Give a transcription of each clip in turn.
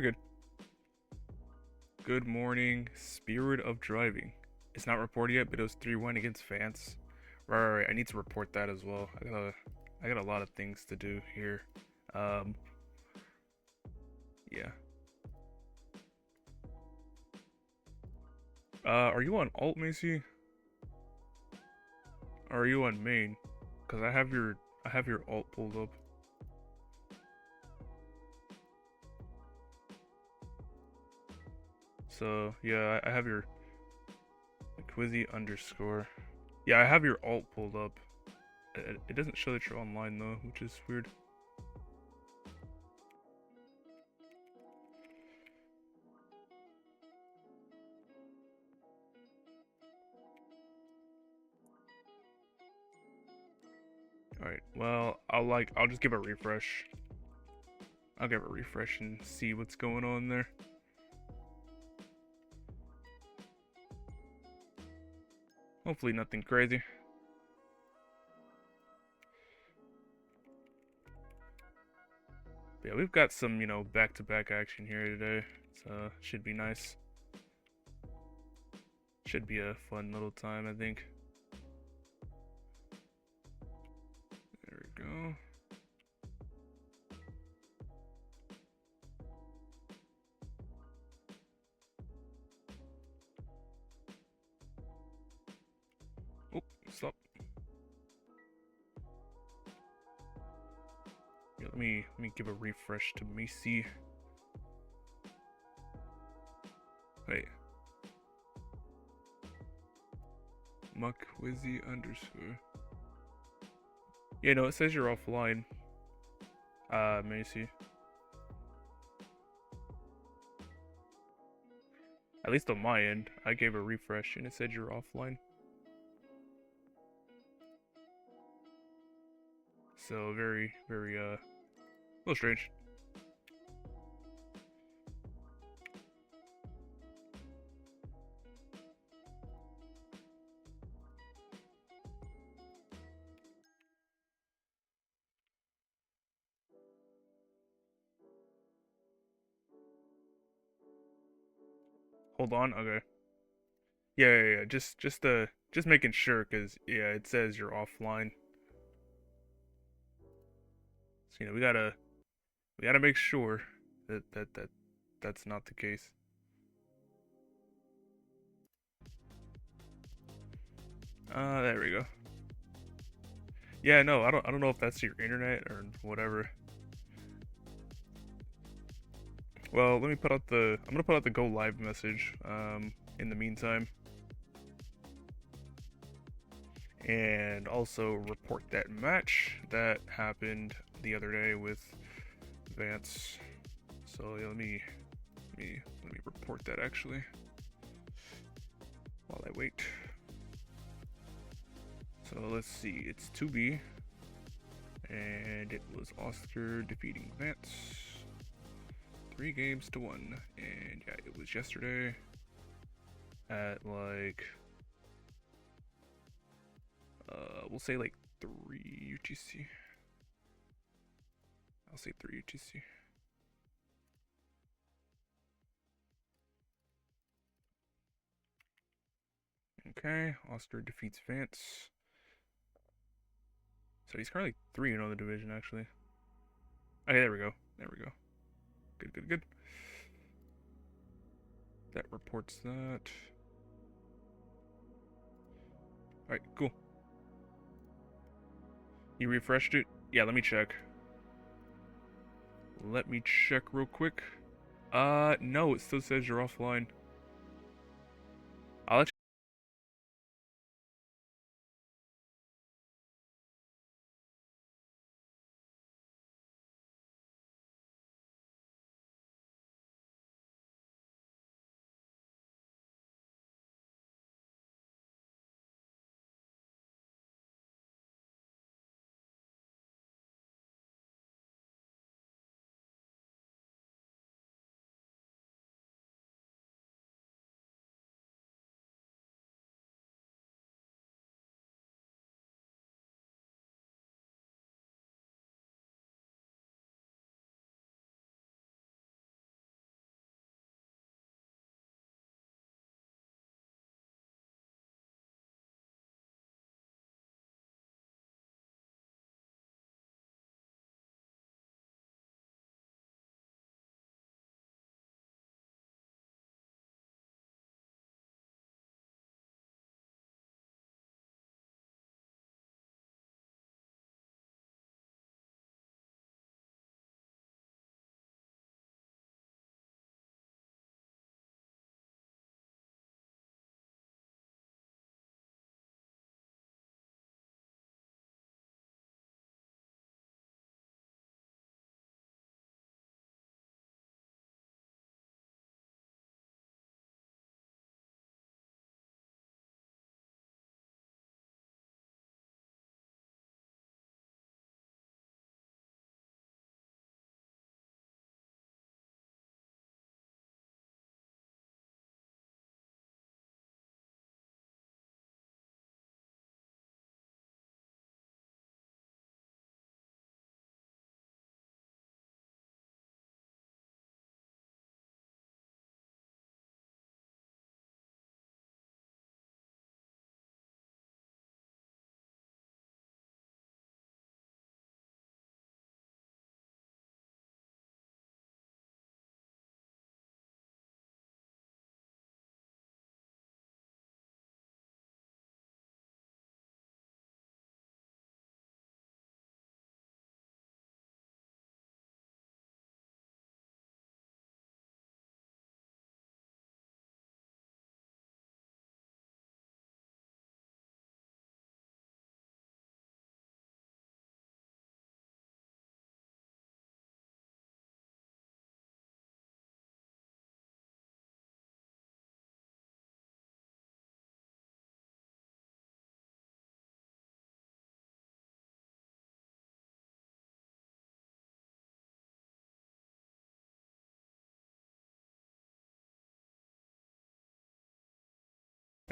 we're good. Good morning, Spirit of Driving. It's not reported yet, but it was 3-1 against Vance. Right. I need to report that as well. I got a lot of things to do here. Um, yeah. Are you on alt, Macy? Or are you on main? Cause I have your alt pulled up. So yeah, I have your Quizzy underscore. Yeah, I have your alt pulled up. It doesn't show that you're online though, which is weird. Alright, well, I'll just give a refresh. I'll give a refresh and see what's going on there. Hopefully nothing crazy. But yeah, we've got some, back-to-back action here today. So, should be nice. Should be a fun little time, I think. There we go. Oh, stop. Yeah, let me give a refresh to Masy. Wait. Muckwizzy underscore. Yeah, no, it says you're offline. Masy. At least on my end, I gave a refresh and it said you're offline. So very, very, a little strange. Hold on, okay. Yeah. Just making sure, cause yeah, it says you're offline. So we gotta make sure that's not the case. There we go. Yeah, no, I don't know if that's your internet or whatever. Well, let me put out I'm gonna put out the go live message. In the meantime. And also report that match that happened the other day with Vance. So yeah, let me report that actually while I wait. So let's see, it's 2B, and it was Oscar defeating Vance 3-1, and yeah, it was yesterday at like we'll say like 3 UTC. I'll say 3 UTC. Okay, Oscar defeats Vance. So he's currently 3 in the division, actually. Okay, there we go. There we go. Good. That reports that. Alright, cool. You refreshed it? Yeah, let me check. Let me check real quick. No, it still says you're offline. I'll let you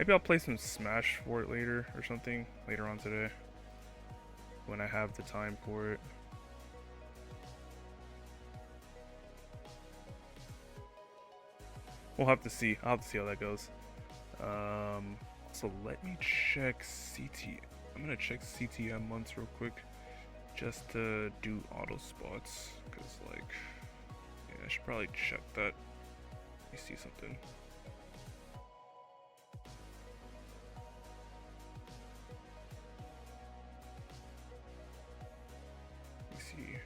Maybe I'll play some Smash for it later or something later on today when I have the time for it. We'll have to see. I'll have to see how that goes. So let me check CT. I'm gonna check CTM months real quick, just to do auto spots. Cause like, yeah, I should probably check that. Let me see something. Let me see.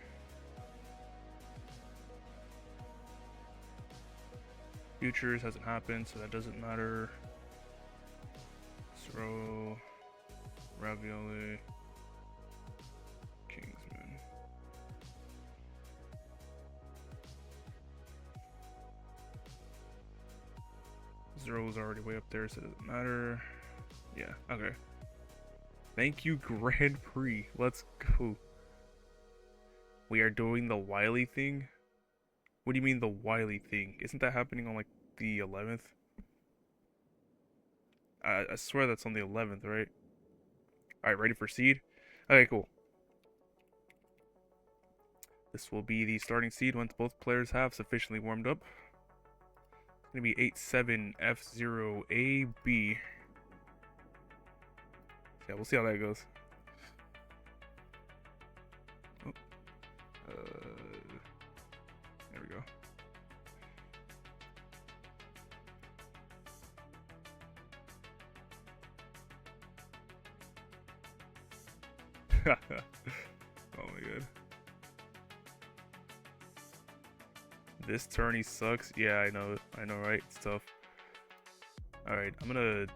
Futures hasn't happened, so that doesn't matter. Throw, Ravioli, Kingsman. Zero's already way up there, so it doesn't matter. Yeah, okay. Thank you, Grand Prix. Let's go. We are doing the Wily thing? What do you mean the Wily thing? Isn't that happening on like the 11th? I swear that's on the 11th, right? Alright, ready for seed? Okay, cool. This will be the starting seed once both players have sufficiently warmed up. It's going to be 87F0AB. Yeah, we'll see how that goes. Oh. There we go. Oh my god. This tourney sucks. Yeah, I know, right? It's tough. Alright, I'm gonna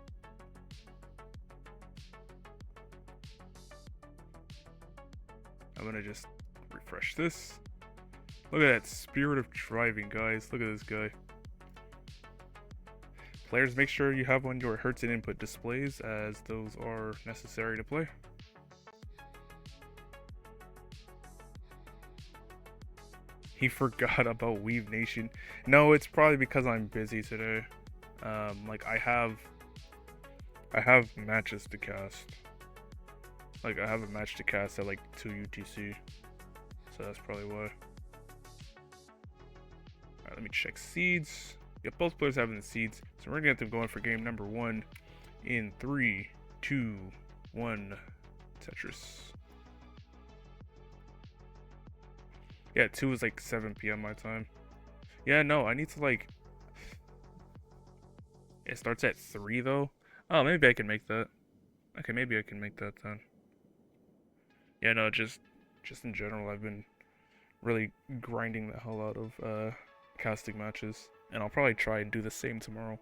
just refresh this. Look at that spirit of driving, guys. Look at this guy. Players, make sure you have one of your hertz and input displays, as those are necessary to play. He forgot about Weave Nation. No, it's probably because I'm busy today. Like I have matches to cast. Like I have a match to cast at like 2 UTC. So that's probably why. Alright, let me check seeds. Yep, both players having the seeds. So we're gonna get them going for game number 1 in 3, 2, 1. Tetris. Yeah, 2 is like 7 p.m. my time. Yeah, no, I need to like... It starts at 3 though. Oh, maybe I can make that. Okay, maybe I can make that then. Yeah, no, just in general, I've been really grinding the hell out of casting matches. And I'll probably try and do the same tomorrow.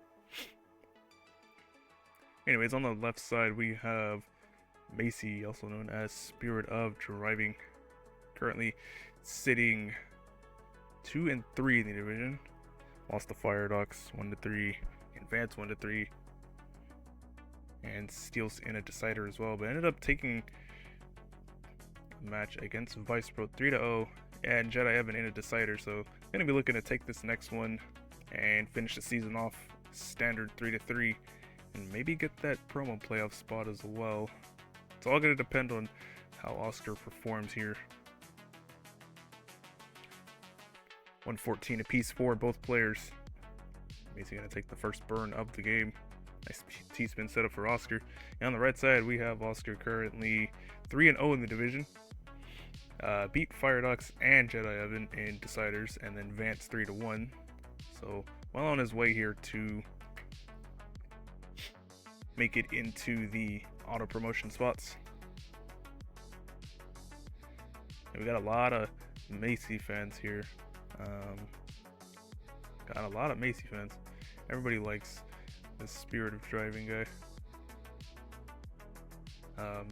Anyways, on the left side, we have Masy, also known as Spirit of Driving. Currently sitting 2 and 3 in the division. Lost to Firedox 1-3, Advance 1-3, and steals in a decider as well. But ended up taking a match against Vice Pro 3-0 and Jedi Evan in a decider. So gonna be looking to take this next one and finish the season off standard 3-3, and maybe get that promo playoff spot as well. It's all gonna depend on how Oscar performs here. 114 apiece for both players. Masy gonna take the first burn of the game. Nice T-spin setup for Oscar. And on the right side, we have Oscar currently 3-0 in the division. Beat Firedox and Jedi Evan in deciders, and then Vance 3-1. So well on his way here to make it into the auto promotion spots. And we got a lot of Masy fans here. Got a lot of Masy fans. Everybody likes this Spirit of Driving guy.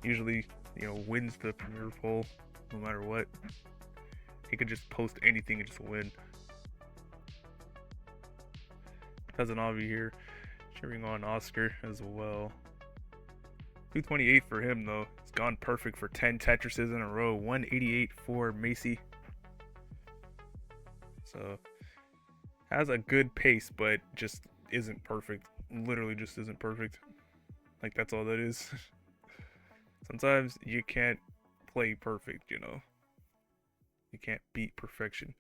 Usually, you know, wins the premier poll no matter what. He could just post anything and just win. Cousin Avi here, cheering on Oscar as well. 228 for him though. It's gone perfect for 10 Tetrises in a row. 188 for Masy. So has a good pace, but just isn't perfect literally just isn't perfect. Like, that's all that is. Sometimes you can't play perfect, you know? You can't beat perfection.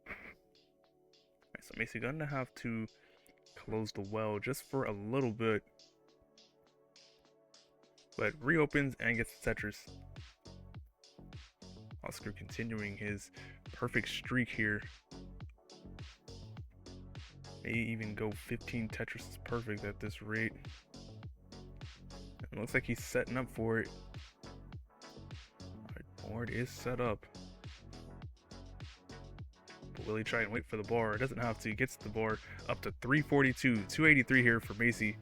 Alright, so Masy gonna have to close the well just for a little bit. But reopens and gets the Tetris. Oscar continuing his perfect streak here. May even go 15 Tetris perfect at this rate. It looks like he's setting up for it. Alright, board is set up. But will he try and wait for the bar? Doesn't have to. He gets the bar up to 342. 283 here for Masy.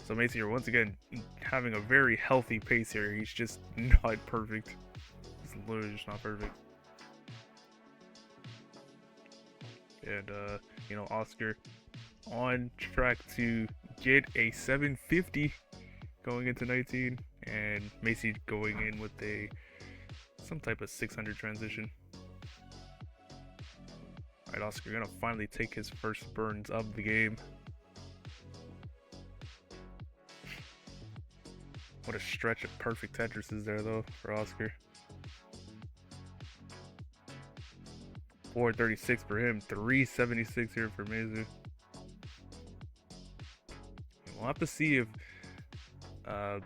So Masy are once again having a very healthy pace here. He's just not perfect. He's literally just not perfect. And you know, Oscar on track to get a 750 going into 19, and Masy going in with some type of 600 transition. Alright, Oscar gonna finally take his first burns of the game. What a stretch of perfect Tetris is there though for Oscar. 436 for him, 376 here for Masy. We'll have to see if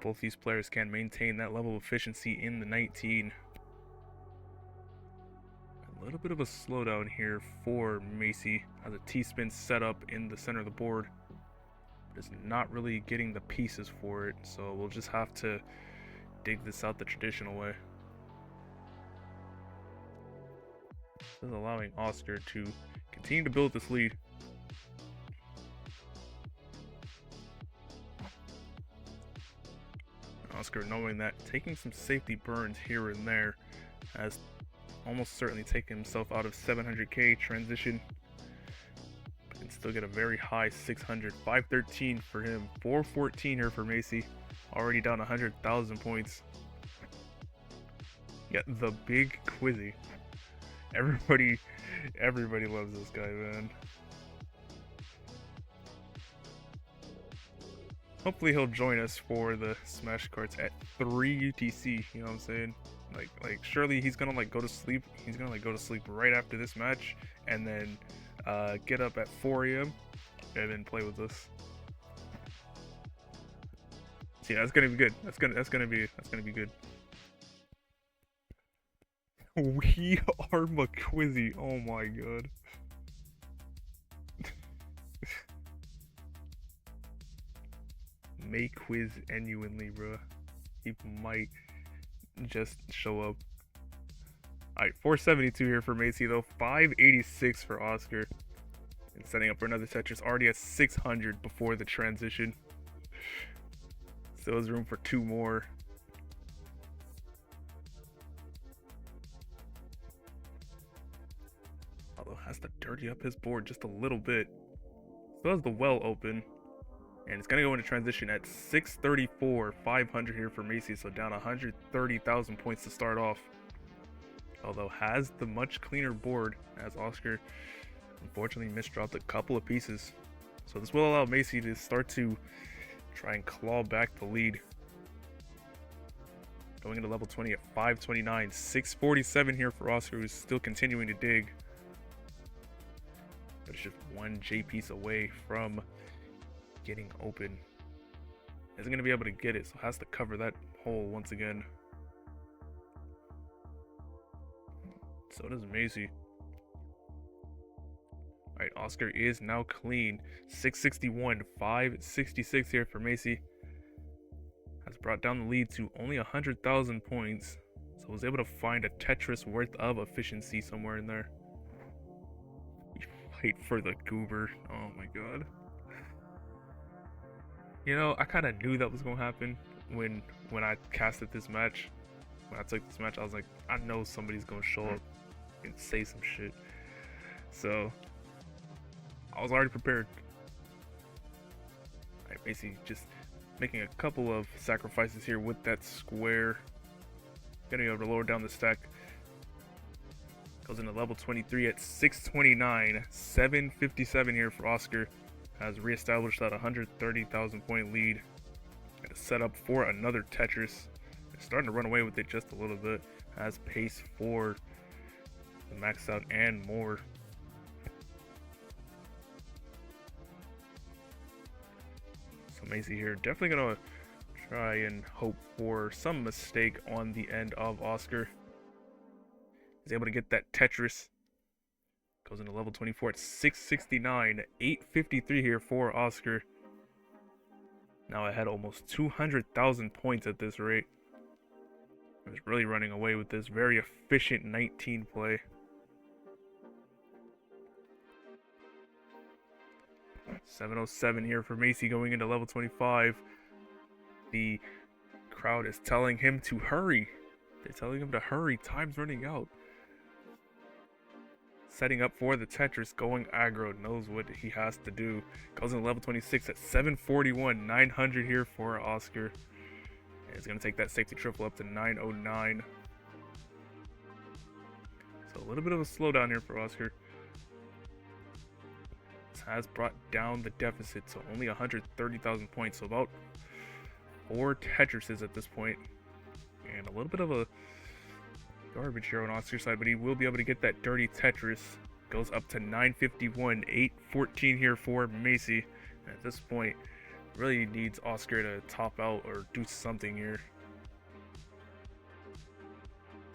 both these players can maintain that level of efficiency in the 19. A little bit of a slowdown here for Masy as a T-spin set up in the center of the board. But it's not really getting the pieces for it, so we'll just have to dig this out the traditional way. This is allowing Oscar to continue to build this lead. Oscar knowing that taking some safety burns here and there has almost certainly taken himself out of 700k transition. But can still get a very high 600. 513 for him. 414 here for Masy. Already down 100,000 points. Yeah, the big Quizzy. Everybody loves this guy, man. Hopefully he'll join us for the Smash Cards at 3 UTC, you know what I'm saying? Like surely he's gonna go to sleep. He's gonna go to sleep right after this match and then get up at 4 AM and then play with us. So yeah, that's gonna be good. That's gonna be good. We are McQuizzy. Oh my god. May quiz genuinely, bro. He might just show up. Alright, 472 here for Masy though. 586 for Oscar. And setting up for another Tetris. Already at 600 before the transition. Still has room for 2 more. Although has to dirty up his board just a little bit. Still has the well open. And it's going to go into transition at 634, 500 here for Masy, so down 130,000 points to start off. Although has the much cleaner board, as Oscar unfortunately misdropped a couple of pieces. So this will allow Masy to start to try and claw back the lead. Going into level 20 at 529, 647 here for Oscar, who's still continuing to dig. But it's just one J piece away from getting open. Isn't going to be able to get it, so has to cover that hole once again. So does Masy. Alright, Oscar is now clean. 661, 566 here for Masy. Has brought down the lead to only 100,000 points. So was able to find a Tetris worth of efficiency somewhere in there. We fight for the goober. Oh my god. You know, I kind of knew that was going to happen when I casted this match. When I took this match, I was like, I know somebody's going to show up and say some shit. So, I was already prepared. Alright, basically just making a couple of sacrifices here with that square. Gonna be able to lower down the stack. Goes into level 23 at 629. 757 here for Oscar. Has reestablished that 130,000 point lead. And set up for another Tetris. They're starting to run away with it just a little bit. Has pace for the max out and more. So Masy here definitely gonna try and hope for some mistake on the end of Oscar. He's able to get that Tetris. Goes into level 24 at 669. 853 here for Oscar. Now I had almost 200,000 points at this rate. I was really running away with this very efficient 19 play. $707 here for Masy going into level 25. The crowd is telling him to hurry. They're telling him to hurry. Time's running out. Setting up for the Tetris, going aggro, knows what he has to do. Goes in level 26 at 741, 900 here for Oscar. And he's going to take that safety triple up to 909. So a little bit of a slowdown here for Oscar. This has brought down the deficit to only 130,000 points, so about 4 Tetrises at this point. And a little bit of a garbage here on Oscar's side, but he will be able to get that dirty Tetris. Goes up to 951, 814 here for Masy. And at this point, really needs Oscar to top out or do something here.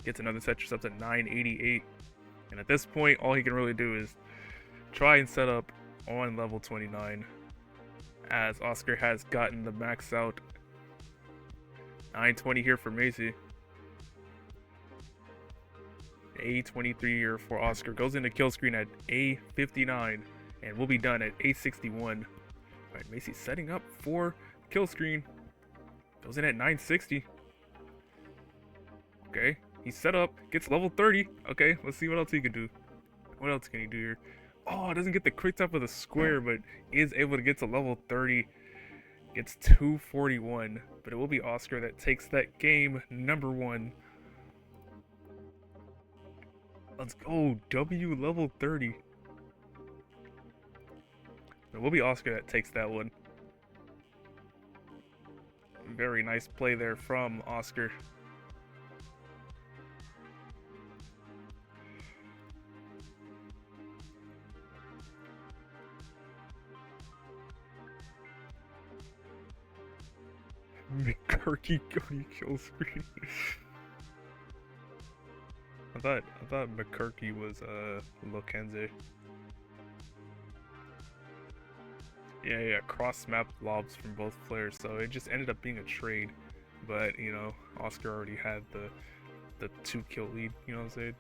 Gets another Tetris up to 988. And at this point, all he can really do is try and set up on level 29, as Oscar has gotten the max out. 920 here for Masy. A23 here for Oscar. Goes into kill screen at A59 and will be done at A61. Alright, Masy setting up for kill screen. Goes in at 960. Okay, he's set up, gets level 30. Okay, let's see what else he can do. What else can he do here? Oh, doesn't get the quick tap of the square, but is able to get to level 30. Gets 241, but it will be Oscar that takes that game number 1. Let's go, W level 30. It will be Oscar that takes that one. Very nice play there from Oscar. McCurkey going kill screen. I thought McCurkey was Lokenze. Yeah, cross map lobs from both players, so it just ended up being a trade. But you know, Oscar already had the 2-kill lead. You know what I'm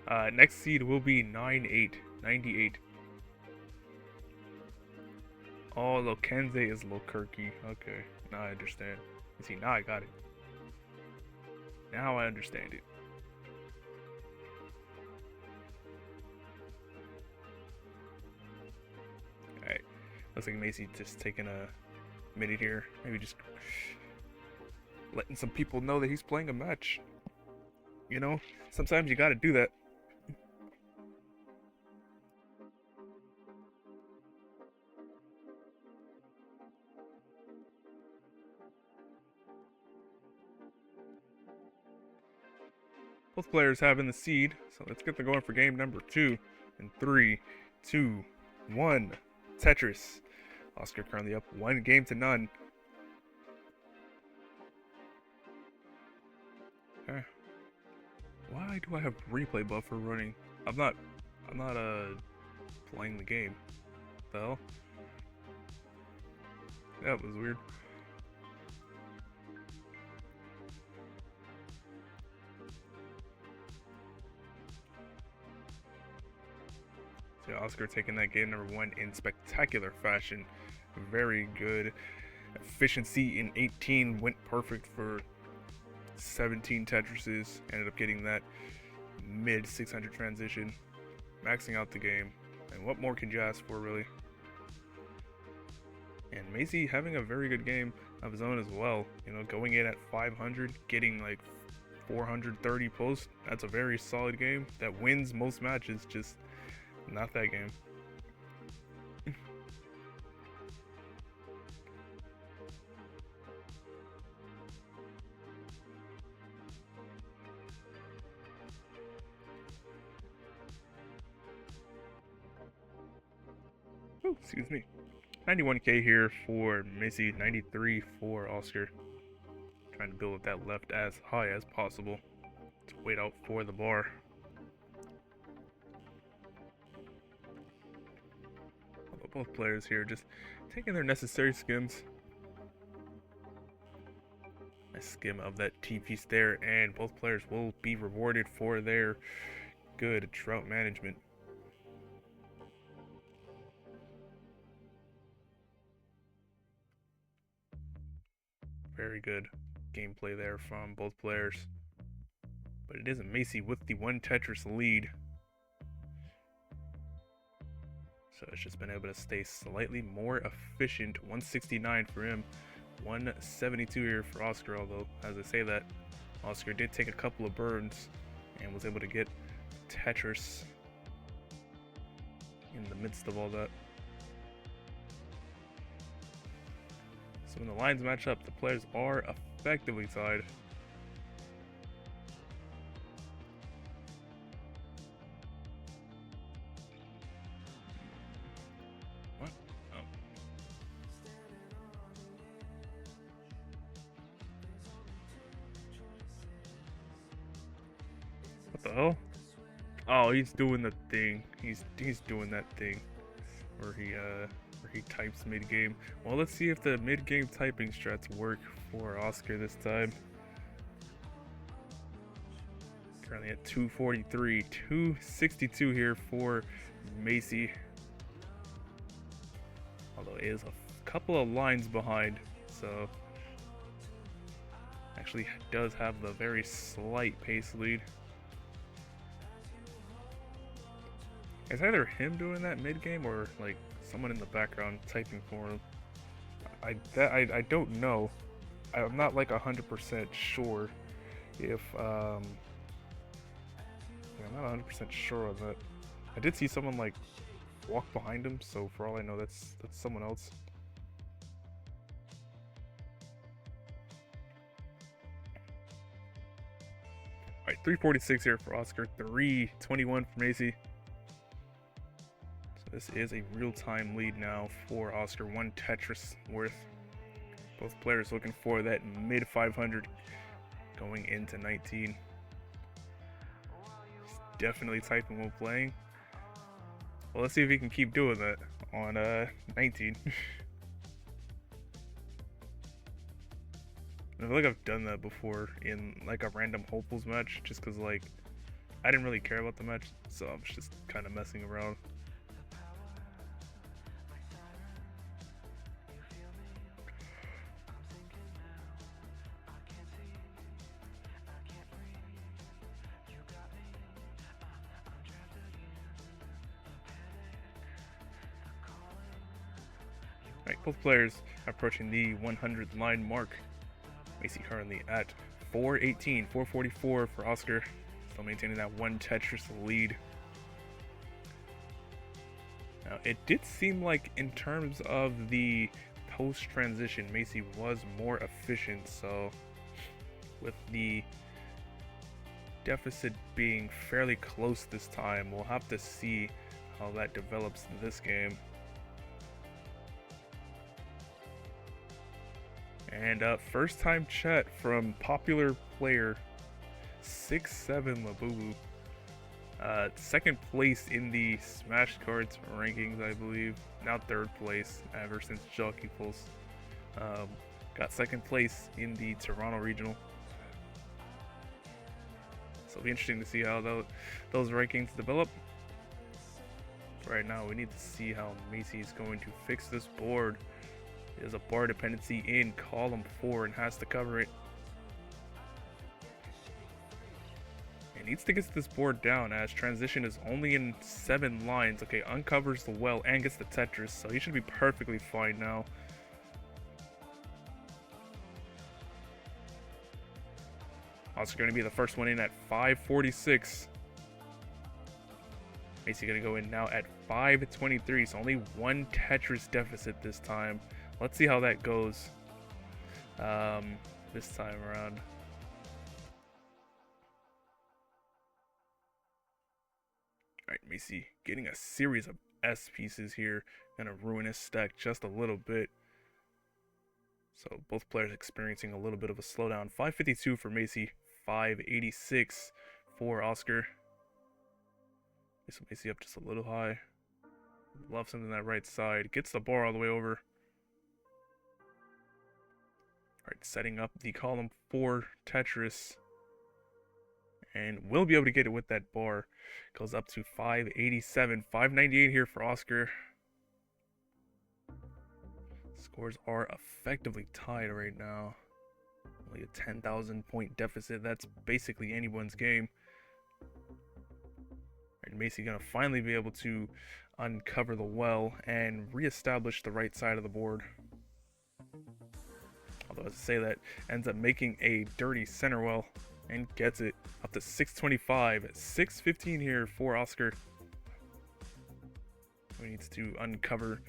saying? Next seed will be 98. Oh, Lokenze is Lokurki. Okay, now I understand. You see, now I got it. Now I understand it. Alright, looks like Masy just taking a minute here. Maybe just letting some people know that he's playing a match. You know, sometimes you gotta do that. Both players having the seed, so let's get the going for game number 2. In 3, 2, 1. Tetris. Oscar currently up 1-0. Okay. Why do I have replay buffer running? I'm not playing the game. What the hell? That was weird. So Oscar taking that game number 1 in spectacular fashion. Very good. Efficiency in 18 went perfect for 17 Tetrises. Ended up getting that mid 600 transition. Maxing out the game. And what more can you ask for, really? And Masy having a very good game of his own as well. You know, going in at 500, getting like 430 posts. That's a very solid game that wins most matches, just not that game. Oh, excuse me. 91k here for Masy, 93 for Oscar. Trying to build that left as high as possible to wait out for the bar. Both players here just taking their necessary skims. A skim of that T-piece there, and both players will be rewarded for their good drought management. Very good gameplay there from both players. But it isn't Masy with the 1 Tetris lead. So it's just been able to stay slightly more efficient. 169 for him, 172 here for Oscar, although as I say that, Oscar did take a couple of burns and was able to get Tetris in the midst of all that. So when the lines match up, the players are effectively tied. What? Oh. What the hell? Oh, he's doing the thing. He's doing that thing where he types mid-game. Well, let's see if the mid-game typing strats work for Oscar this time. Currently at 243, 262 here for Masy. Although it is a couple of lines behind, so actually does have the very slight pace lead. It's either him doing that mid-game or like someone in the background typing for him. I don't know. I'm not like 100% sure if yeah, I'm not 100% sure on that. I did see someone like walk behind him, so for all I know, that's someone else. All right, 346 here for Oscar, 321 for Masy. This is a real-time lead now for Oscar, 1 Tetris worth. Both players looking for that mid 500 going into 19. He's definitely typing while playing. Well, let's see if he can keep doing that on 19. I feel like I've done that before in like a random hopefuls match, just because like I didn't really care about the match, so I was just kind of messing around. Alright, both players approaching the 100 line mark. Masy currently at 418, 444 for Oscar. Still maintaining that 1 Tetris lead. Now, it did seem like in terms of the post-transition, Masy was more efficient, so with the deficit being fairly close this time, we'll have to see how that develops in this game. And first time chat from popular player 67 Labubu. Second place in the Smash Cards rankings, I believe. Now third place ever since Jockey Pulse. Got second place in the Toronto Regional. So it'll be interesting to see how those rankings develop. Right now, we need to see how Masy is going to fix this board. There's a bar dependency in column 4 and has to cover it. It needs to get this board down as transition is only in 7 lines. Okay, uncovers the well and gets the Tetris, so he should be perfectly fine now. Oscar going to be the first one in at 546. Masy going to go in now at 523, so only one Tetris deficit this time. Let's see how that goes this time around. Alright, Masy getting a series of S pieces here. Gonna ruin his stack just a little bit. So both players experiencing a little bit of a slowdown. 552 for Masy, 586 for Oscar. So Masy up just a little high. Loves him on that right side. Gets the bar all the way over. Alright, setting up the column 4 Tetris. And will be able to get it with that bar. Goes up to 587. 598 here for Oscar. Scores are effectively tied right now. Only a 10,000 point deficit. That's basically anyone's game. And Masy gonna finally be able to uncover the well and reestablish the right side of the board. Although, as I say that, ends up making a dirty center well and gets it up to 625. 615 here for Oscar. He needs to uncover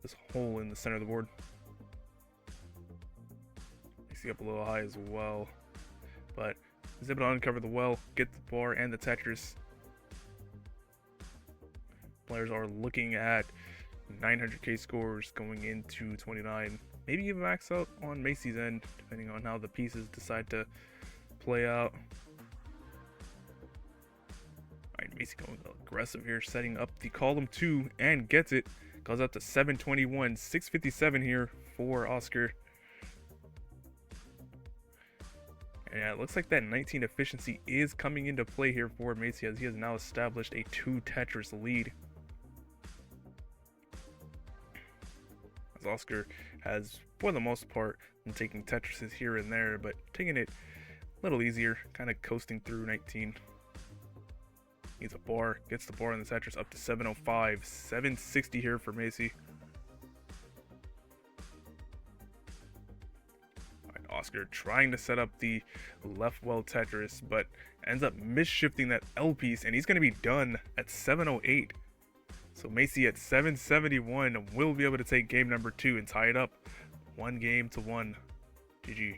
this hole in the center of the board. Masy up a little high as well, but he's able to uncover the well, get the bar and the Tetris. Players are looking at 900k scores going into 29. Maybe even max out on Masy's end, depending on how the pieces decide to play out. Alright, Masy going aggressive here, setting up the column 2 and gets it. Goes up to 721, 657 here for Oscar. And yeah, it looks like that 19 efficiency is coming into play here for Masy, as he has now established a 2 Tetris lead. As Oscar has, for the most part, been taking Tetrises here and there, but taking it a little easier, kind of coasting through 19. Needs a bar, gets the bar on the Tetris up to 705, 760 here for Masy. Alright, Oscar trying to set up the left well Tetris, but ends up misshifting that L piece, and he's going to be done at 708. So Masy at 771 will be able to take game number 2 and tie it up 1-1. GG.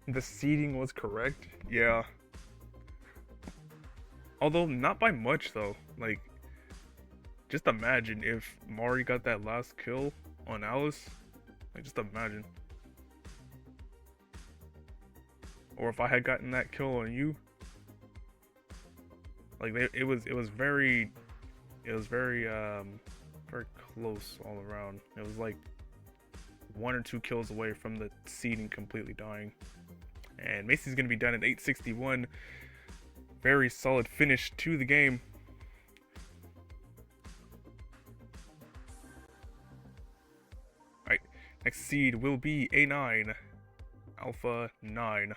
The seeding was correct, yeah. Although not by much though. Like, just imagine if Mari got that last kill on Alice. Like, just imagine. Or if I had gotten that kill on you. Like, it was very very close all around. It was like 1 or 2 kills away from the seeding completely dying. And Masy's going to be done at 861. Very solid finish to the game. Alright, next seed will be A9. Alpha 9.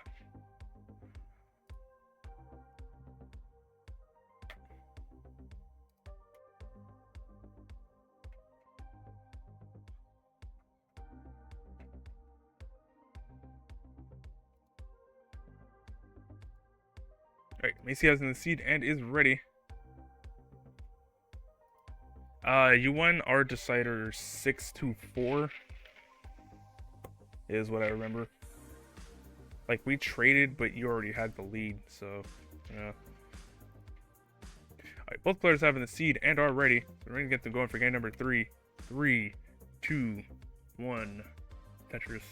Alright, Masy has in the seed and is ready. You won our decider 6-4 is what I remember. Like, we traded, but you already had the lead, so yeah. Alright, both players have in the seed and are ready. We're ready to get them going for game number 3. 3, 2, 1. Tetris.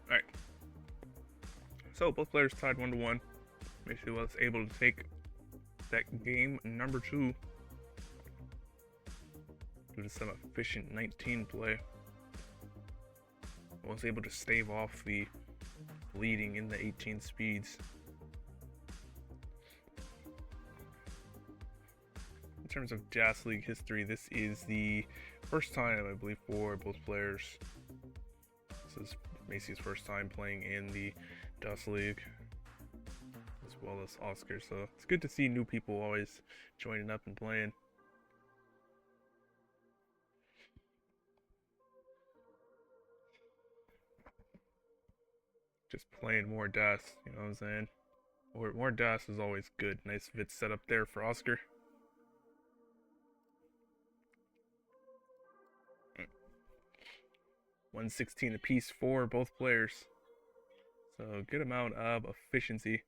Alright. So both players tied 1-1. Masy was able to take that game number 2 due to some efficient 19 play. Was able to stave off the leading in the 18 speeds. terms of DAS League history, this is the first time, I believe, for both players. This is Macy's first time playing in the DAS League, as well as Oscar. So it's good to see new people always joining up and playing. Just playing more DAS, you know what I'm saying? More DAS is always good. Nice vid setup there for Oscar. $116 apiece for both players. So good amount of efficiency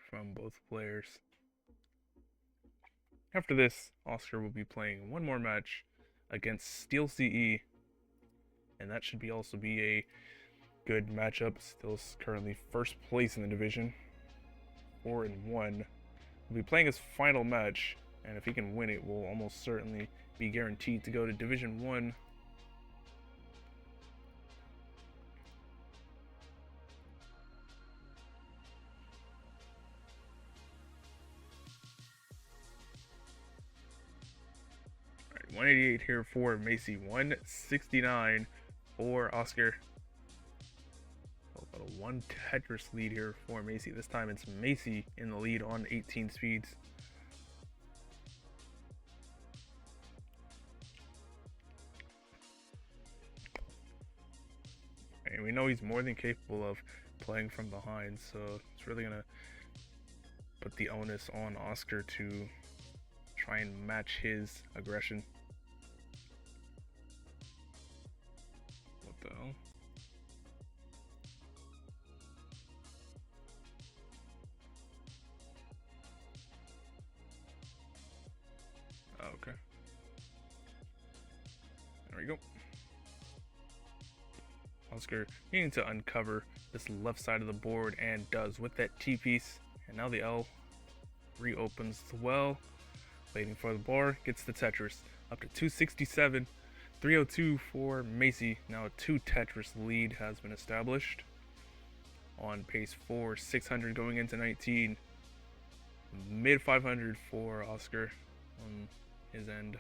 from both players. After this, Oscar will be playing one more match against Steel CE, and that should also be a good matchup. Still currently first place in the division, 4-1. He'll be playing his final match, and if he can win it, will almost certainly be guaranteed to go to Division 1. Alright, 188 here for Masy, 169 for Oscar. About a one Tetris lead here for Masy. This time it's Masy in the lead on 18 speeds. And we know he's more than capable of playing from behind, so it's really gonna put the onus on Oscar to try and match his aggression. What the hell? Oh, okay. There we go. Oscar needing to uncover this left side of the board, and does with that T-piece. And now the L reopens as well. Waiting for the bar, gets the Tetris. Up to 267, 302 for Masy. Now a 2 Tetris lead has been established. On pace for 600 going into 19. Mid 500 for Oscar on his end.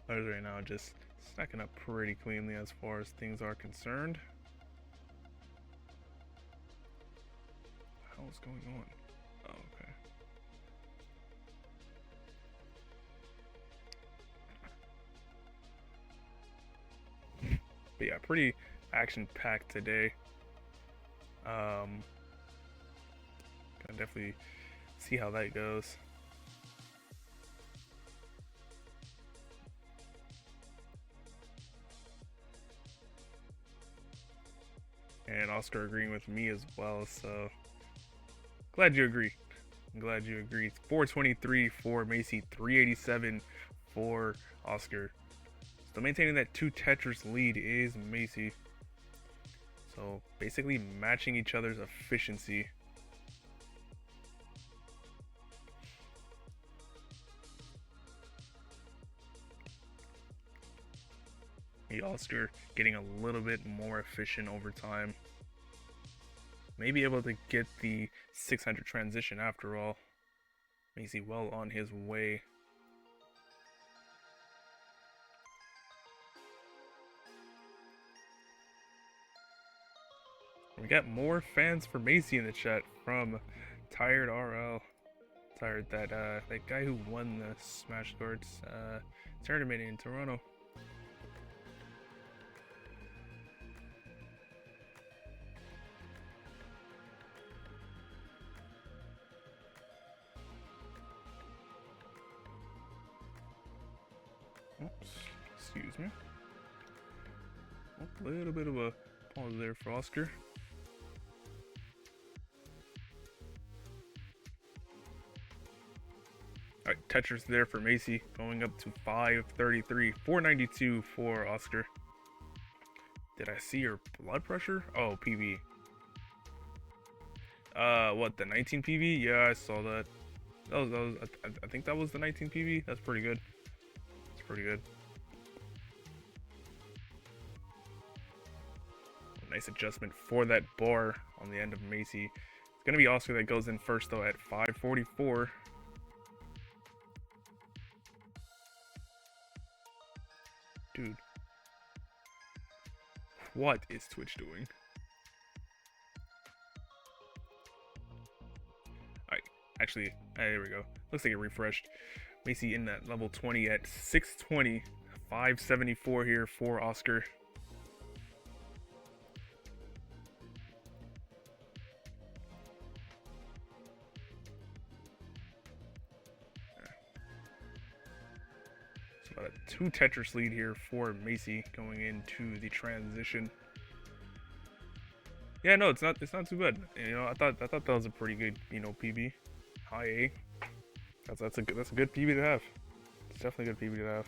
Players right now just stacking up pretty cleanly as far as things are concerned. What the hell is going on? Oh, okay. But yeah, pretty action-packed today. Can definitely see how that goes. And Oscar agreeing with me as well, so glad you agree. I'm glad you agree. 423 for Masy, 387 for Oscar. Still maintaining that 2 Tetris lead is Masy. So basically matching each other's efficiency. Oscar getting a little bit more efficient over time. Maybe able to get the 600 transition after all. Masy well on his way. We got more fans for Masy in the chat from Tired RL. Tired, that guy who won the Smash Cards tournament in Toronto. Oops, excuse me. A little bit of a pause there for Oscar. Alright, Tetris there for Masy, going up to 533, 492 for Oscar. Did I see your blood pressure? Oh, PB. What, the 19 PV? Yeah, I saw that. I think that was the 19 PV. That's pretty good. That's pretty good. Nice adjustment for that bar on the end of Masy. It's gonna be Oscar that goes in first though at 544. Dude. What is Twitch doing? Alright, actually, there we go. Looks like it refreshed. Masy in that level 20 at 620. 574 here for Oscar. So about a 2 Tetris lead here for Masy going into the transition. Yeah, no, it's not too bad. You know, I thought that was a pretty good, you know, PB. High A. That's a good PB to have. It's definitely a good PB to have.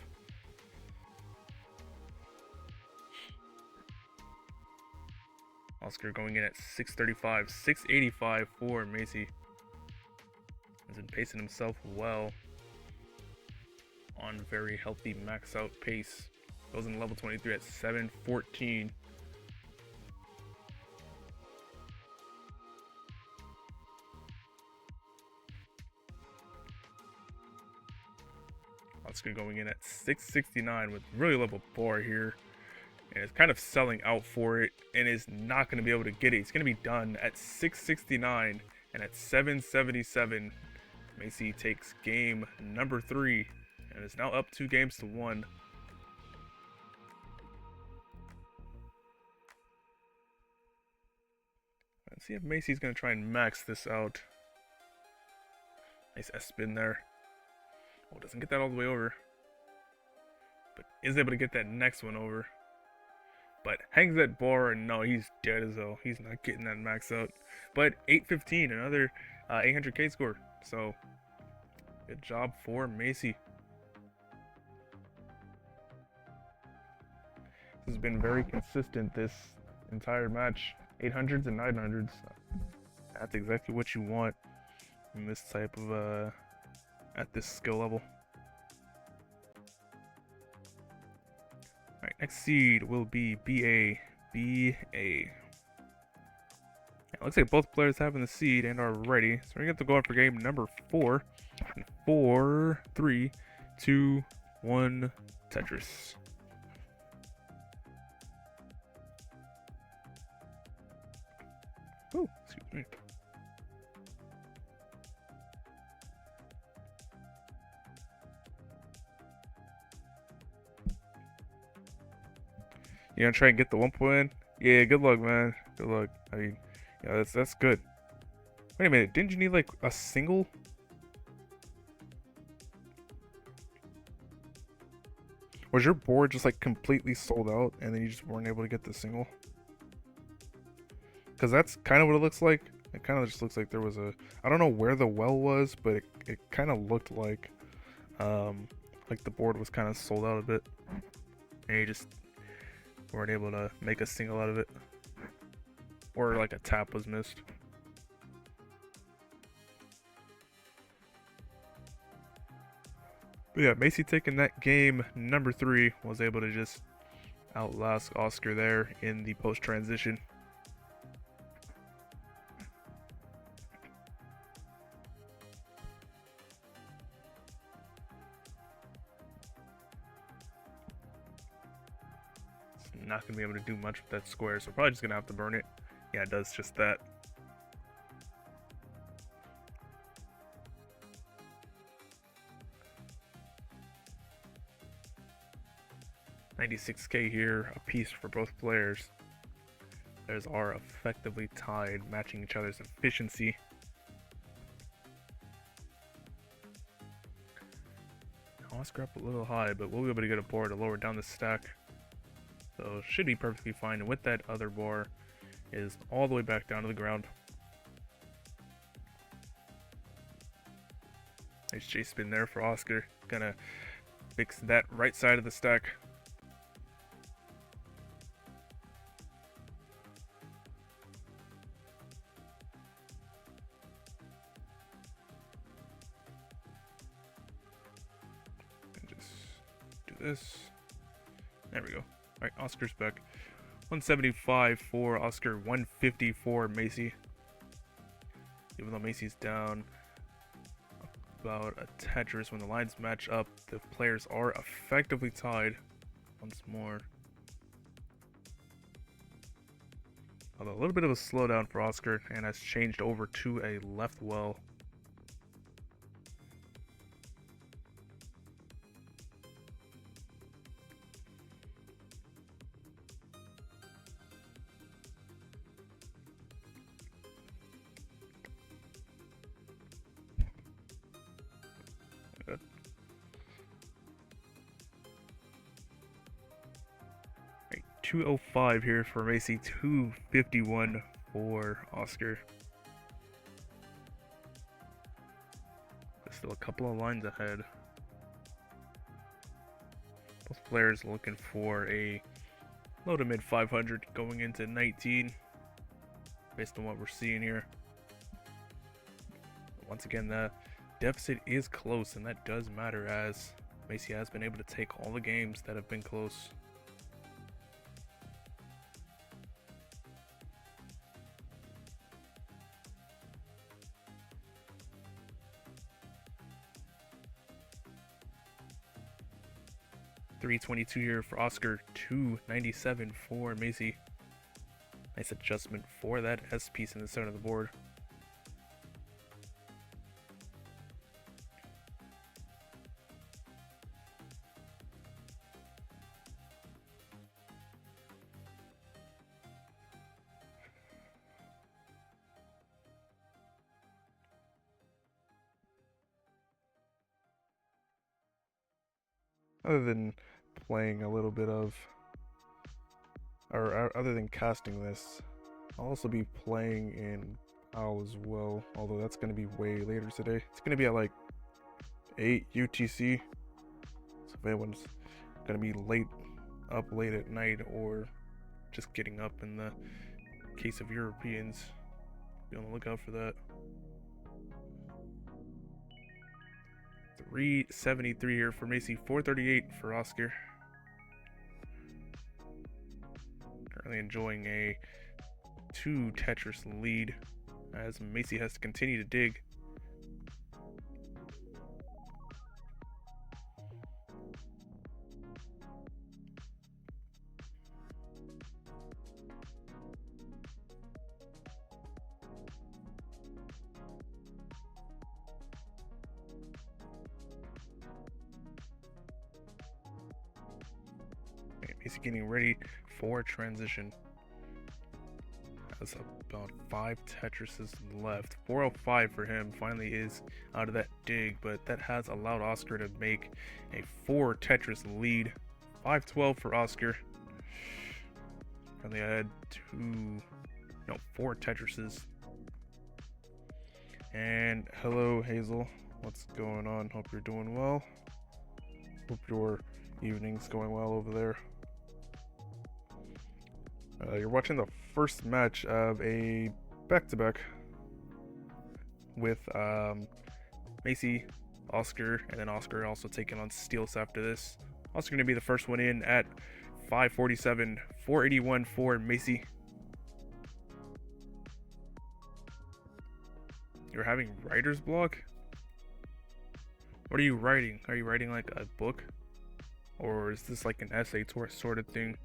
Oscar going in at 635, 685 for Masy. Has been pacing himself well on very healthy max out pace. Goes in level 23 at 714. Oscar going in at 669 with really level bar here. And is kind of selling out for it and is not going to be able to get it. It's going to be done at 669 and at 777. Masy takes game number 3 and is now up 2 games to 1. Let's see if Macy's going to try and max this out. Nice S-spin there. Oh, doesn't get that all the way over. But is able to get that next one over. But hangs that bar, and no, he's dead as hell. He's not getting that max out. But 815, another 800k score. So, good job for Masy. This has been very consistent this entire match. 800s and 900s. That's exactly what you want in this type of, at this skill level. Alright, next seed will be BA. BA. Yeah, looks like both players having the seed and are ready. So we're going to have to go on for game number 4. 4, 3, 2, 1, Tetris. Oh, excuse me. You gonna try and get the 1 point? Yeah, good luck, man. Good luck. I mean, yeah, that's good. Wait a minute, didn't you need like a single? Was your board just like completely sold out and then you just weren't able to get the single? Because that's kind of what it looks like. It kind of just looks like there was a... I don't know where the well was, but it kind of looked like the board was kind of sold out a bit. And you just weren't able to make a single out of it. Or like a tap was missed. But yeah, Masy taking that game number 3 was able to just outlast Oscar there in the post-transition. Not going to be able to do much with that square, so probably just going to have to burn it. Yeah, it does just that. $96k here, a piece for both players. Players are effectively tied, matching each other's efficiency. Oscar up a little high, but we'll be able to get a board to lower down the stack. So should be perfectly fine. And with that other bar is all the way back down to the ground. Nice J spin there for Oscar. Gonna fix that right side of the stack. this. There we go. All right, Oscar's back. 175 for Oscar, 150 for Masy. Even though Macy's down about a Tetris, when the lines match up, the players are effectively tied once more. Although a little bit of a slowdown for Oscar, and has changed over to a left well. Good. 205 here for Masy, 251 for Oscar. There's still a couple of lines ahead. Both players looking for a low to mid 500 going into 19, based on what we're seeing here. Once again, the deficit is close, and that does matter, as Masy has been able to take all the games that have been close. $322 here for Oscar, $297 for Masy. Nice adjustment for that S piece in the center of the board. Other than playing a little bit of, or other than casting this, I'll also be playing in PAL as well, although that's going to be way later today. It's going to be at like 8 UTC, so if anyone's going to be up late at night, or just getting up in the case of Europeans, be on the lookout for that. 373 here for Masy, 438 for Oscar. Currently enjoying a 2 Tetris lead, as Masy has to continue to dig. Masy getting ready for transition. That's about 5 Tetrises left. 405 for him. Finally is out of that dig, but that has allowed Oscar to make a 4 Tetris lead. 512 for Oscar. Finally add 4 Tetrises. And hello Hazel, what's going on? Hope you're doing well. Hope your evening's going well over there. You're watching the first match of a back-to-back with Masy, Oscar, and then Oscar also taking on Steels after this. Oscar going to be the first one in at 547, 481 for Masy. You're having writer's block? What are you writing? Are you writing like a book? Or is this like an essay sort of thing?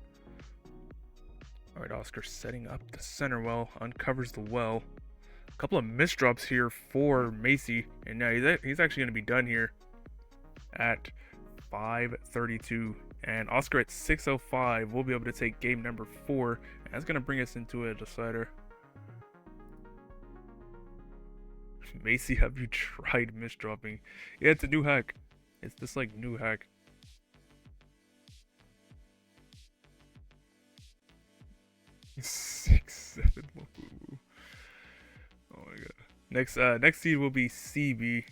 Alright, Oscar setting up the center well, uncovers the well. A couple of misdrops here for Masy, and now he's actually going to be done here at 532. And Oscar at 605 will be able to take game number 4, and that's going to bring us into a decider. Masy, have you tried misdropping? Yeah, it's a new hack. It's this like new hack. Six, 7. Oh my god. Next seed will be CB.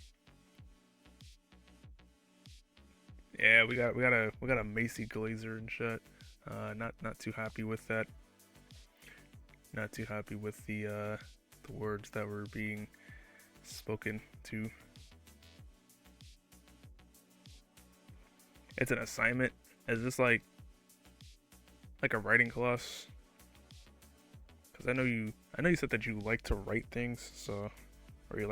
Yeah, we got a Masy Glazer in chat. Not too happy with that. Not too happy with the words that were being spoken to. It's an assignment. Is this like a writing class? Because I know you said that you like to write things, so or you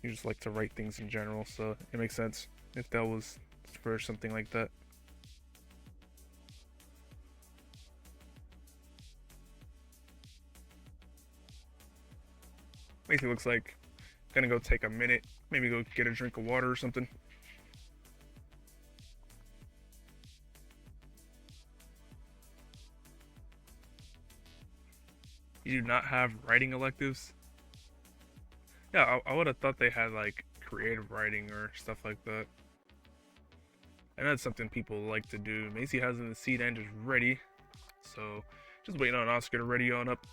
just like to write things in general, so it makes sense if that was for something like that. Makes me looks like gonna go take a minute, maybe go get a drink of water or something. You do not have writing electives? Yeah, I would have thought they had like creative writing or stuff like that. And that's something people like to do. Masy has in the seat and is ready, so just waiting on Oscar to ready on up.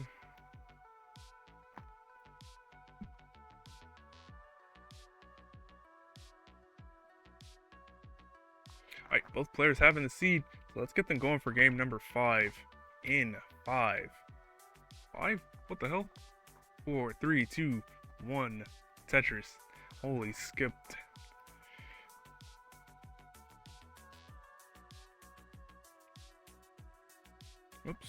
Alright, both players have in the seed, so let's get them going for game number 5. In 5. 5? What the hell? 4, 3, 2, 1. Tetris. Holy skipped. Oops.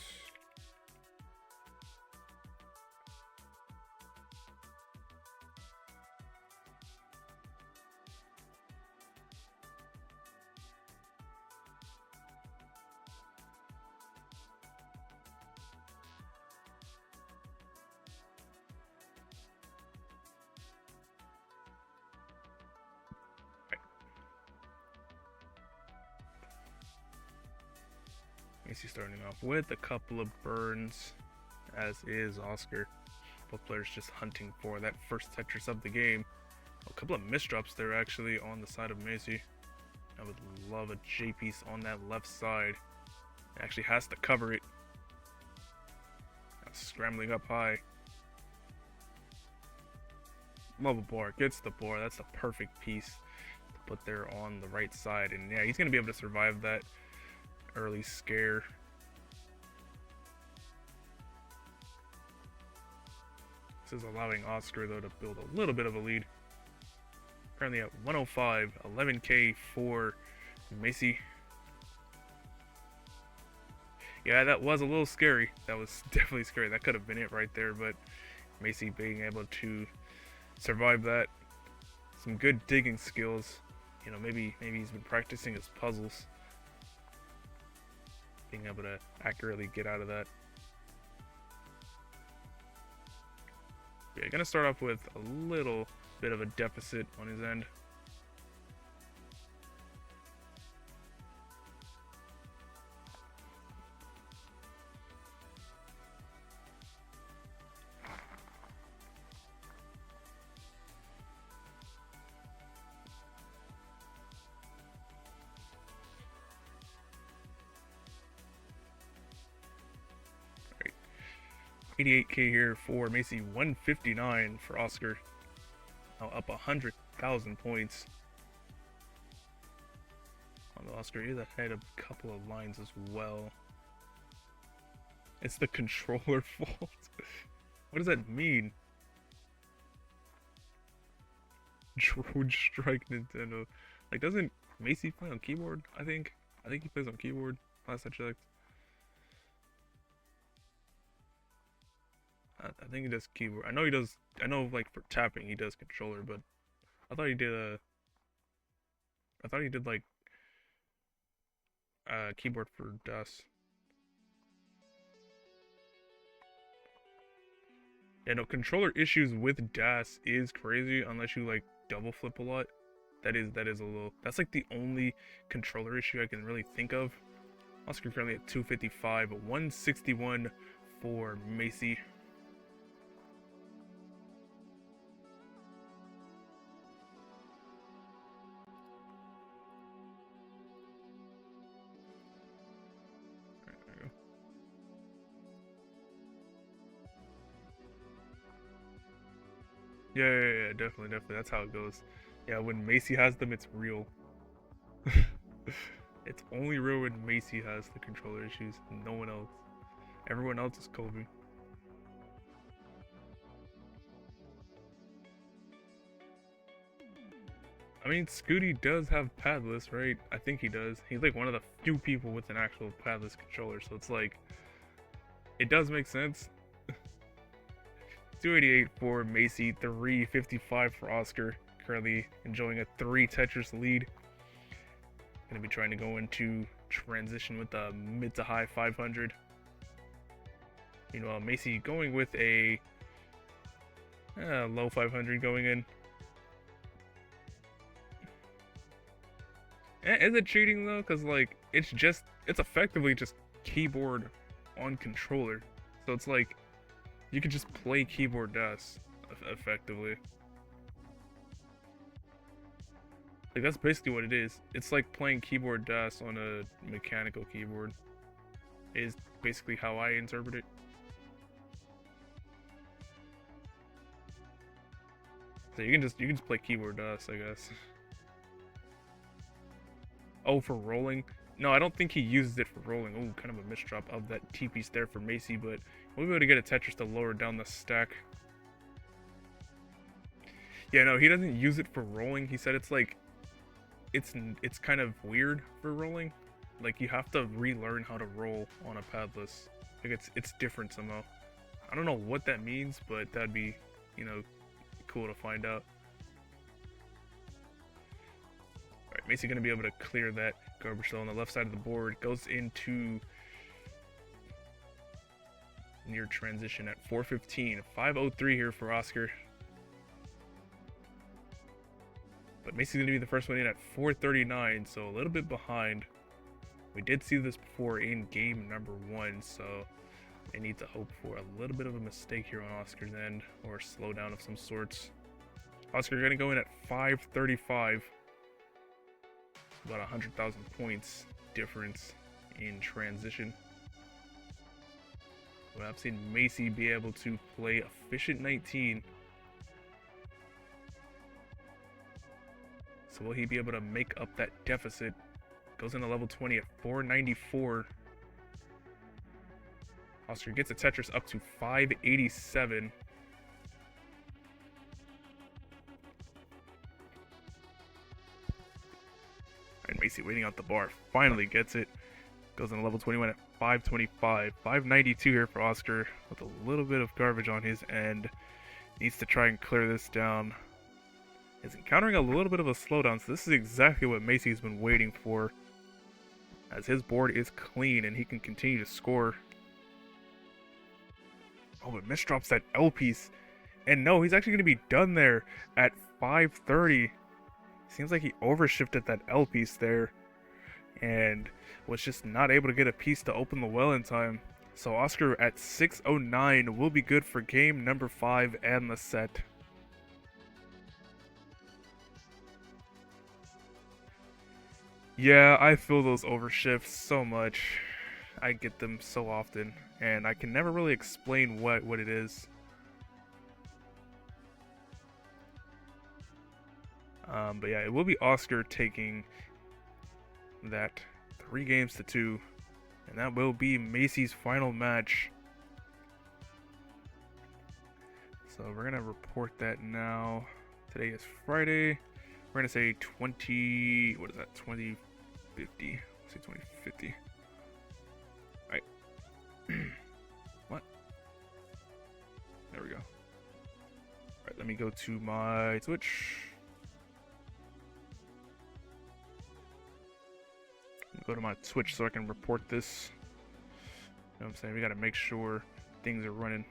Masy starting off with a couple of burns, as is Oscar. Both players just hunting for that first Tetris of the game. A couple of misdrops there actually on the side of Masy. I would love a J piece on that left side. It actually has to cover it. Scrambling up high. Love a bar. Gets the bar. That's the perfect piece to put there on the right side. And yeah, he's going to be able to survive that early scare. This is allowing Oscar, though, to build a little bit of a lead. Currently at 105, 11K for Masy. Yeah, that was a little scary. That was definitely scary. That could have been it right there, but Masy being able to survive that. Some good digging skills. You know, maybe he's been practicing his puzzles. Being able to accurately get out of that. Yeah, gonna start off with a little bit of a deficit on his end. Right. 88K here for Masy, 159 for Oscar. Now up 100,000 points. Although Oscar is ahead of a couple of lines as well. It's the controller fault. What does that mean? Drone Strike Nintendo. Like, doesn't Masy play on keyboard? I think he plays on keyboard. Last I checked. I think he does keyboard. I know he does. I know, like, for tapping he does controller, but I thought he did like keyboard for DOS. Yeah, no, controller issues with DAS is crazy unless you like double flip a lot. That is a little. That's like the only controller issue I can really think of. Oscar currently at 255, 161 for Masy. Yeah, definitely. That's how it goes. Yeah, when Masy has them, it's real. It's only real when Masy has the controller issues. No one else. Everyone else is Kobe. I mean, Scooty does have padless, right? I think he does. He's like one of the few people with an actual padless controller, so it's like it does make sense. 288 for Masy, 355 for Oscar. Currently enjoying a 3 Tetris lead. Gonna be trying to go into transition with a mid to high 500. Meanwhile, Masy going with a low 500 going in. Is it cheating though? Cause like it's effectively just keyboard on controller. So it's like you could just play keyboard DOS effectively. Like that's basically what it is. It's like playing keyboard DOS on a mechanical keyboard. Is basically how I interpret it. So you can just play keyboard DOS, I guess. Oh, for rolling? No, I don't think he uses it for rolling. Oh, kind of a misdrop of that T-piece there for Masy, but we'll be able to get a Tetris to lower down the stack. Yeah, no, he doesn't use it for rolling. He said it's like, it's kind of weird for rolling. Like, you have to relearn how to roll on a padless. Like, it's different somehow. I don't know what that means, but that'd be, cool to find out. Alright, Masy gonna be able to clear that garbage though on the left side of the board. Goes into near transition at 415. 503 here for Oscar. But Masy's gonna be the first one in at 439, so a little bit behind. We did see this before in game number 1, so they need to hope for a little bit of a mistake here on Oscar's end, or a slowdown of some sorts. Oscar gonna go in at 535. About 100,000 points difference in transition. But I've seen Masy be able to play efficient 19. So will he be able to make up that deficit? Goes into level 20 at 494. Oscar gets a Tetris up to 587. And Masy waiting out the bar. Finally gets it. Goes into level 21 at 525. 592 here for Oscar with a little bit of garbage on his end. Needs to try and clear this down. Is encountering a little bit of a slowdown, so this is exactly what Masy's been waiting for. As his board is clean and he can continue to score. Oh, but misdrops that L piece. And no, he's actually going to be done there at 530. Seems like he overshifted that L piece there. And was just not able to get a piece to open the well in time. So Oscar at 609 will be good for game number 5 and the set. Yeah, I feel those overshifts so much. I get them so often, and I can never really explain what it is. But yeah, it will be Oscar taking that 3-2, and that will be Masy's final match. So we're gonna report that now. Today is Friday. We're gonna say 20. What is that? 2050. Let's say 2050. All right. What? There we go. All right. Let me go to my Twitch. Go to my Twitch so I can report this. You know what I'm saying? We gotta make sure things are running.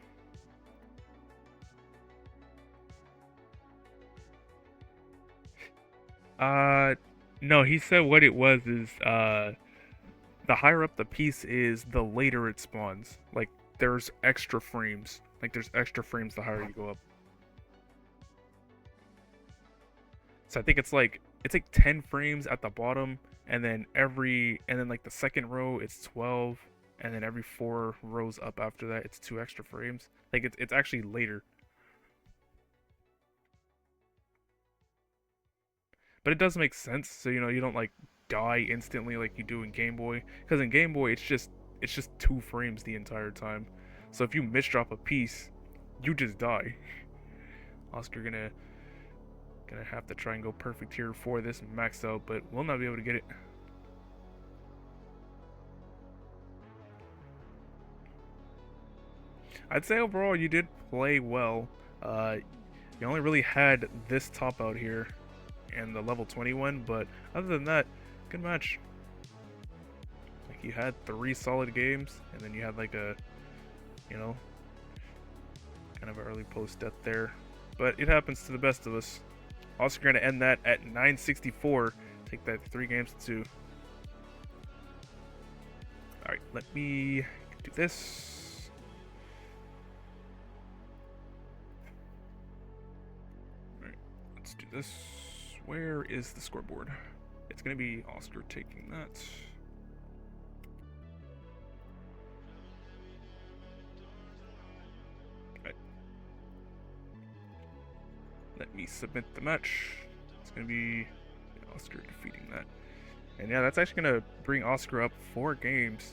No, he said what it was is, the higher up the piece is, the later it spawns. Like, there's extra frames. Like, there's extra frames the higher you go up. So I think it's like 10 frames at the bottom, and then like the second row it's 12, and then every 4 rows up after that it's 2 extra frames. Like, it's actually later. But it does make sense, so you don't like die instantly like you do in Game Boy. Because in Game Boy it's just 2 frames the entire time. So if you misdrop a piece, you just die. Oscar gonna Gonna have to try and go perfect here for this max out, but we'll not be able to get it. I'd say overall you did play well. You only really had this top out here and the level 21, but other than that, good match. Like you had 3 solid games, and then you had like a, you know, kind of an early post death there. But it happens to the best of us. Also, going to end that at 964. Take that 3 games to 2. Alright, let me do this. Alright, let's do this. Where is the scoreboard? It's going to be Oscar taking that. Alright. Let me submit the match. It's going to be Oscar defeating that. And yeah, that's actually going to bring Oscar up 4 games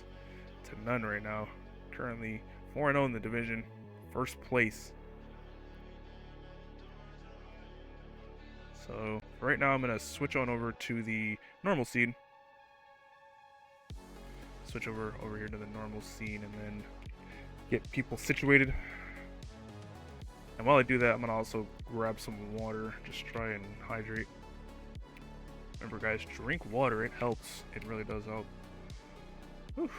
to none right now. Currently 4-0 in the division. First place. So right now I'm going to switch on over to the normal scene. Switch over here to the normal scene and then get people situated. And while I do that, I'm going to also grab some water. Just try and hydrate. Remember guys, drink water. It helps. It really does help. Whew.